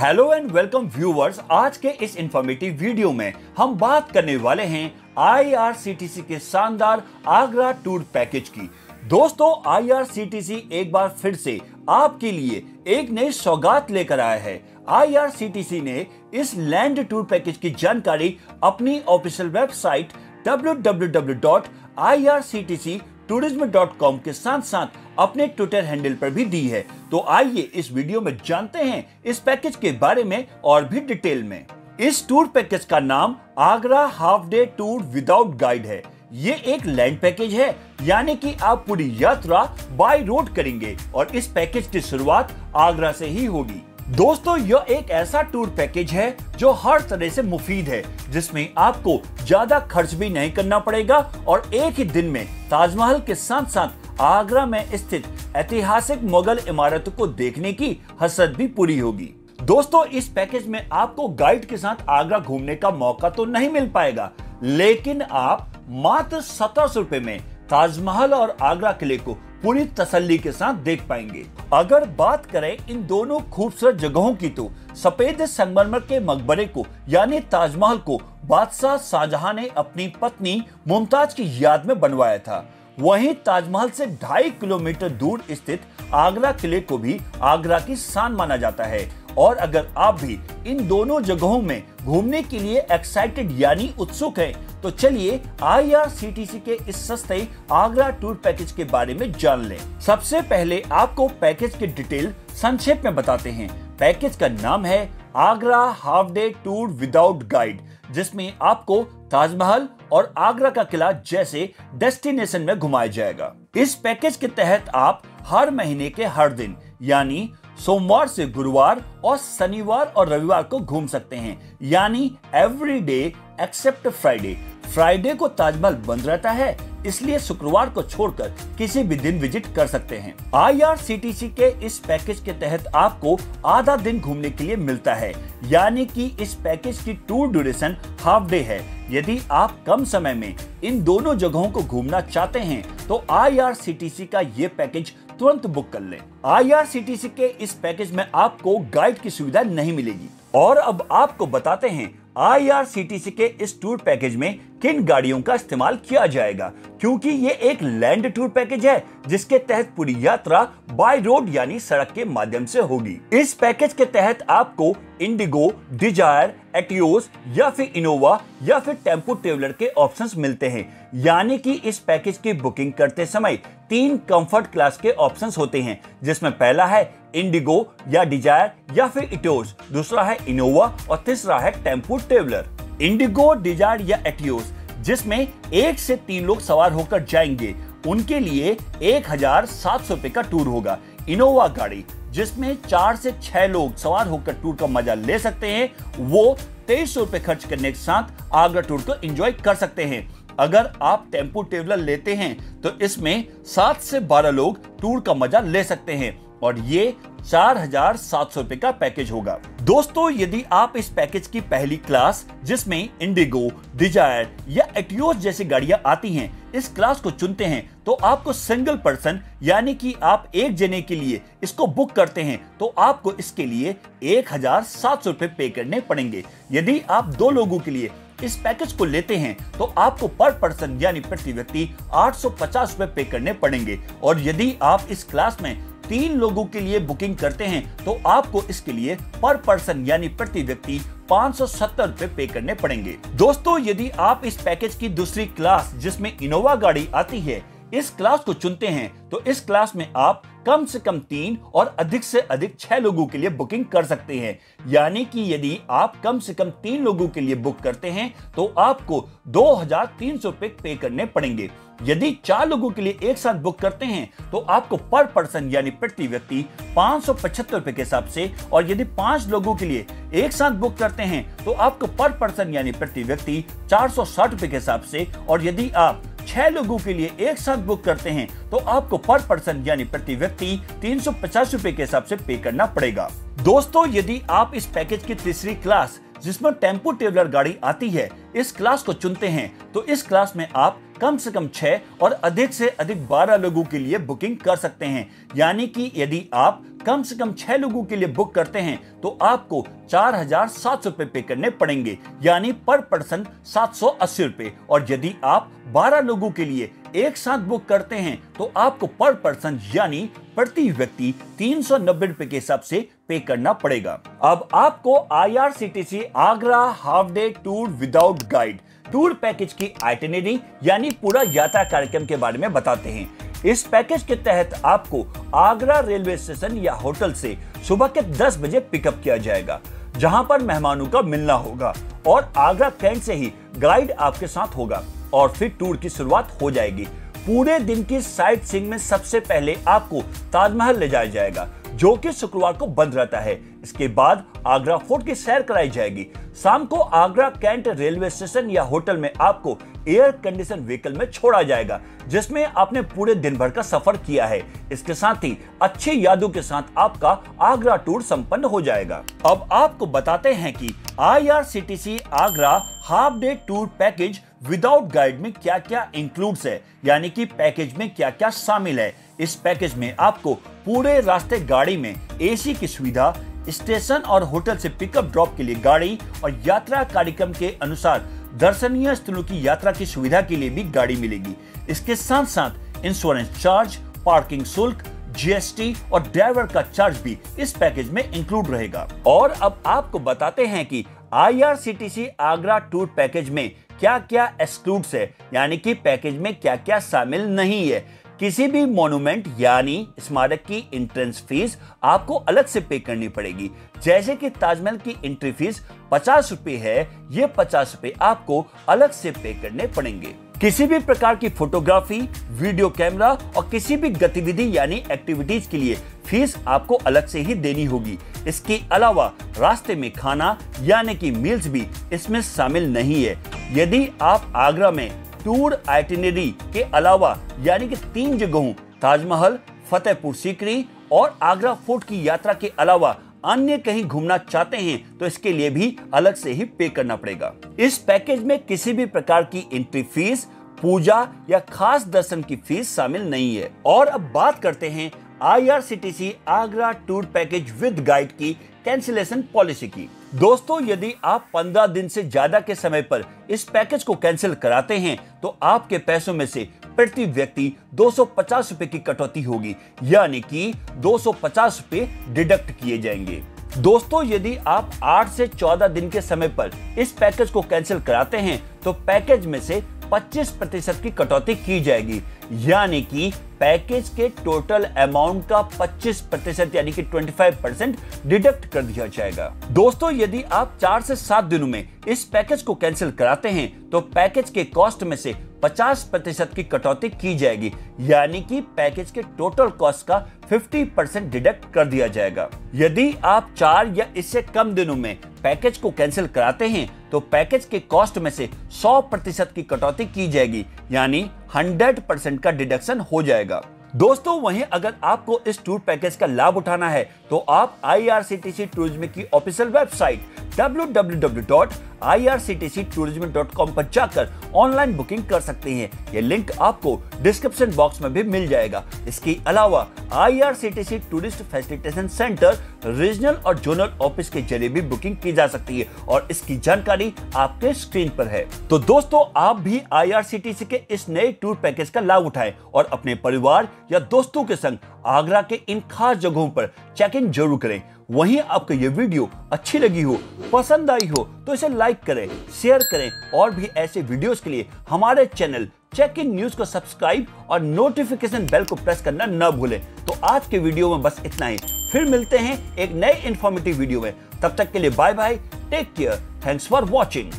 Hello and welcome viewers. आज के इस इंफॉर्मेटिव वीडियो में हम बात करने वाले हैं आईआरसीटीसी के शानदार आगरा टूर पैकेज की। दोस्तों, आईआरसीटीसी एक बार फिर से आपके लिए एक नई सौगात लेकर आया है। आईआरसीटीसी ने इस लैंड टूर पैकेज की जानकारी अपनी ऑफिशियल वेबसाइट www.irctctourism.com के साथ साथ अपने ट्विटर हैंडल पर भी दी है। तो आइए इस वीडियो में जानते हैं इस पैकेज के बारे में और भी डिटेल में। इस टूर पैकेज का नाम Agra half day tour without guide है। ये एक लैंड पैकेज है, यानी कि आप पूरी यात्रा बाय रोड करेंगे और इस पैकेज की शुरुआत आगरा से ही होगी। दोस्तों, यह एक ऐसा टूर पैकेज है जो हर तरह से मुफीद है, जिसमें आपको ज्यादा खर्च भी नहीं करना पड़ेगा और एक ही दिन में ताजमहल के साथ साथ आगरा में स्थित ऐतिहासिक मुगल इमारतों को देखने की हसरत भी पूरी होगी। दोस्तों, इस पैकेज में आपको गाइड के साथ आगरा घूमने का मौका तो नहीं मिल पाएगा, लेकिन आप मात्र 1700 रुपए में ताजमहल और आगरा किले को पूरी तसल्ली के साथ देख पाएंगे। अगर बात करें इन दोनों खूबसूरत जगहों की, तो सफेद संगमरमर के मकबरे को यानी ताजमहल को बादशाह शाहजहां ने अपनी पत्नी मुमताज की याद में बनवाया था। वहीं ताजमहल से 2.5 किलोमीटर दूर स्थित आगरा किले को भी आगरा की शान माना जाता है। और अगर आप भी इन दोनों जगहों में घूमने के लिए एक्साइटेड यानी उत्सुक हैं, तो चलिए आईआरसीटीसी के इस सस्ते आगरा टूर पैकेज के बारे में जान लें। सबसे पहले आपको पैकेज की डिटेल संक्षेप में बताते हैं। पैकेज का नाम है Agra half day tour without guide, जिसमें आपको ताजमहल और आगरा का किला जैसे डेस्टिनेशन में घुमाया जाएगा। इस पैकेज के तहत आप हर महीने के हर दिन यानी सोमवार से गुरुवार और शनिवार और रविवार को घूम सकते हैं, यानी every day accept Friday. Friday को ताजमहल बंद रहता है, इसलिए शुक्रवार को छोड़कर किसी भी दिन विजिट कर सकते हैं। आईआरसीटीसी के इस पैकेज के तहत आपको आधा दिन घूमने के लिए मिलता है, यानी कि इस पैकेज की टूर ड्यूरेशन हाफ डे है। यदि आप कम समय में इन दोनों जगहों को घूमना चाहते हैं, तो आईआरसीटीसी का ये पैकेज तुरंत बुक कर लें। आईआरसीटीसी के इस पैकेज में आपको गाइड की सुविधा नहीं मिलेगी। और अब आपको बताते हैं आईआरसीटीसी के इस टूर पैकेज में किन गाड़ियों का इस्तेमाल किया जाएगा, क्योंकि ये एक लैंड टूर पैकेज है जिसके तहत पूरी यात्रा बाय रोड यानी सड़क के माध्यम से होगी। इस पैकेज के तहत आपको इंडिगो, डिजायर, एटियोस या फिर इनोवा या फिर टेम्पो ट्रेवलर के ऑप्शंस मिलते हैं। यानी कि इस पैकेज की बुकिंग करते समय 3 कंफर्ट क्लास के ऑप्शंस होते हैं, जिसमें पहला है इंडिगो या डिजायर या फिर एटियोस, दूसरा है इनोवा और तीसरा है टेम्पो ट्रेवलर। इंडिगो, डिजायर या एटियोस जिसमें 1 से 3 लोग सवार होकर जाएंगे, उनके लिए 1700 रुपए का टूर होगा। इनोवा गाड़ी जिसमें 4 से 6 लोग सवार होकर टूर का मजा ले सकते हैं, वो 2300 रुपए खर्च करने के साथ आगरा टूर को एंजॉय कर सकते हैं। अगर आप टेम्पो ट्रेवलर लेते हैं तो इसमें 7 से 12 लोग टूर का मजा ले सकते हैं और ये 4700 रुपए का पैकेज होगा। दोस्तों, यदि आप इस पैकेज की पहली क्लास जिसमें इंडिगो, डिजायर या एटियोस जैसी गाड़ियां आती हैं, इस क्लास को चुनते हैं, तो आपको सिंगल पर्सन यानी कि आप एक जने के लिए इसको बुक करते हैं, तो आपको इसके लिए 1700 रुपए पे करने पड़ेंगे। यदि आप 2 लोगों के लिए इस पैकेज को लेते हैं, तो आपको पर पर्सन यानी प्रति व्यक्ति 850 रुपए पे करने पड़ेंगे। और यदि आप इस क्लास में 3 लोगों के लिए बुकिंग करते हैं, तो आपको इसके लिए पर पर्सन यानी प्रति व्यक्ति 570 रुपए पे करने पड़ेंगे। दोस्तों, यदि आप इस पैकेज की दूसरी क्लास जिसमें इनोवा गाड़ी आती है, इस क्लास को चुनते हैं, तो इस क्लास में आप कम से कम 3 और अधिक से अधिक 6 लोगों के लिए बुकिंग कर सकते हैं। यानी कि यदि आप कम से कम 3 लोगों के लिए बुक करते हैं, तो आपको 2300 रुपए पे करने पड़ेंगे। यदि 4 लोगों के लिए एक साथ बुक करते हैं, तो आपको पर पर्सन यानी प्रति व्यक्ति 575 रुपए के हिसाब से, और यदि 5 लोगों के लिए एक साथ बुक करते हैं, तो आपको पर पर्सन यानी प्रति व्यक्ति 460 रुपए के हिसाब से, और यदि आप 6 लोगों के लिए एक साथ बुक करते हैं, तो आपको पर पर्सन यानी प्रति व्यक्ति 350 रुपए के हिसाब से पे करना पड़ेगा। दोस्तों, यदि आप इस पैकेज की तीसरी क्लास जिसमें टेम्पो ट्रेवलर गाड़ी आती है, इस क्लास को चुनते हैं, तो इस क्लास में आप कम से कम 6 और अधिक से अधिक 12 लोगों के लिए बुकिंग कर सकते हैं। यानी कि यदि आप कम से कम 6 लोगों के लिए बुक करते हैं तो आपको 4,700 रुपए पे करने पड़ेंगे, यानी पर पर्सन 780 रुपए। और यदि आप 12 लोगों के लिए एक साथ बुक करते हैं तो आपको पर पर्सन यानी प्रति व्यक्ति 390 रुपए के हिसाब से पे करना पड़ेगा। अब आपको IRCTC Agra half day tour without guide tour package की आइटिनरी यानी पूरा यात्रा कार्यक्रम के बारे में बताते हैं। इस पैकेज के तहत आपको आगरा रेलवे स्टेशन या होटल से सुबह के 10 बजे पिकअप किया जाएगा, जहां पर मेहमानों का मिलना होगा और आगरा कैंट से ही गाइड आपके साथ होगा और फिर टूर की शुरुआत हो जाएगी। पूरे दिन की साइट सीइंग में सबसे पहले आपको ताजमहल ले जाया जाएगा, जो कि शुक्रवार को बंद रहता है। इसके बाद आगरा फोर्ट की सैर कराई जाएगी। शाम को आगरा कैंट रेलवे स्टेशन या होटल में आपको एयर कंडीशन व्हीकल में छोड़ा जाएगा, जिसमें आपने पूरे दिन भर का सफर किया है। इसके साथ ही अच्छी यादों के साथ आपका आगरा टूर संपन्न हो जाएगा। अब आपको बताते हैं कि IRCTC Agra half day tour package without guide में क्या क्या इंक्लूड्स है, यानी कि पैकेज में क्या क्या शामिल है। इस पैकेज में आपको पूरे रास्ते गाड़ी में AC की सुविधा, स्टेशन और होटल से पिकअप ड्रॉप के लिए गाड़ी और यात्रा कार्यक्रम के अनुसार दर्शनीय स्थलों की यात्रा की सुविधा के लिए भी गाड़ी मिलेगी। इसके साथ साथ इंश्योरेंस चार्ज, पार्किंग शुल्क, GST और ड्राइवर का चार्ज भी इस पैकेज में इंक्लूड रहेगा। और अब आपको बताते हैं कि IRCTC आगरा टूर पैकेज में क्या क्या एक्सक्लूड्स है, यानी कि पैकेज में क्या क्या शामिल नहीं है। किसी भी मॉन्यूमेंट यानी स्मारक की एंट्रेंस फीस आपको अलग से पे करनी पड़ेगी। जैसे कि ताजमहल की एंट्री फीस 50 रुपए है, ये 50 रुपए आपको अलग से पे करने पड़ेंगे। किसी भी प्रकार की फोटोग्राफी, वीडियो कैमरा और किसी भी गतिविधि यानी एक्टिविटीज के लिए फीस आपको अलग से ही देनी होगी। इसके अलावा रास्ते में खाना यानी कि मील्स भी इसमें शामिल नहीं है। यदि आप आगरा में टूर आइटिनरी के अलावा यानी कि 3 जगहों ताजमहल, फतेहपुर सीकरी और आगरा फोर्ट की यात्रा के अलावा अन्य कहीं घूमना चाहते हैं तो इसके लिए भी अलग से ही पे करना पड़ेगा। इस पैकेज में किसी भी प्रकार की एंट्री फीस, पूजा या खास दर्शन की फीस शामिल नहीं है। और अब बात करते हैं IRCTC Agra tour package with guide की कैंसिलेशन पॉलिसी की। दोस्तों, यदि आप 15 दिन से ज्यादा के समय पर इस पैकेज को कैंसिल कराते हैं तो आपके पैसों में से प्रति व्यक्ति 250 रुपए की कटौती होगी, यानी कि 250 रुपए डिडक्ट किए जाएंगे। दोस्तों, यदि आप 8 से 14 दिन के समय पर इस पैकेज को कैंसिल कराते हैं तो पैकेज में से 25% की कटौती की जाएगी, यानी कि पैकेज के टोटल अमाउंट का 25% यानी कि 25% डिडक्ट कर दिया जाएगा। दोस्तों, यदि आप 4 से 7 दिनों में इस पैकेज को कैंसिल कराते हैं तो पैकेज के कॉस्ट में से 50% की कटौती की जाएगी, यानी कि पैकेज के टोटल कॉस्ट का 50% डिडक्ट कर दिया जाएगा। यदि आप 4 या इससे कम दिनों में पैकेज को कैंसिल कराते हैं तो पैकेज के कॉस्ट में से 100% की कटौती की जाएगी, यानी 100% का डिडक्शन हो जाएगा। दोस्तों, वहीं अगर आपको इस टूर पैकेज का लाभ उठाना है तो आप IRCTC टूरिज्म की ऑफिशियल वेबसाइट www.irctctourism.com पर जाकर ऑनलाइन बुकिंग कर सकते हैं। यह लिंक आपको डिस्क्रिप्शन बॉक्स में भी मिल जाएगा। इसके अलावा IRCTC tourist facilitation centre regional और जोनल ऑफिस के जरिए भी बुकिंग की जा सकती है और इसकी जानकारी आपके स्क्रीन पर है। तो दोस्तों, आप भी IRCTC के इस नए टूर पैकेज का लाभ उठाएं और अपने परिवार या दोस्तों के संग आगरा के इन खास जगहों पर चेक इन जरूर करें। वहीं आपको ये वीडियो अच्छी लगी हो, पसंद आई हो तो इसे लाइक करें, शेयर करें और भी ऐसे वीडियोस के लिए हमारे चैनल चेक इन न्यूज को सब्सक्राइब और नोटिफिकेशन बेल को प्रेस करना न भूलें। तो आज के वीडियो में बस इतना ही, फिर मिलते हैं एक नए इंफॉर्मेटिव वीडियो में। तब तक के लिए bye bye, take care, thanks for watching.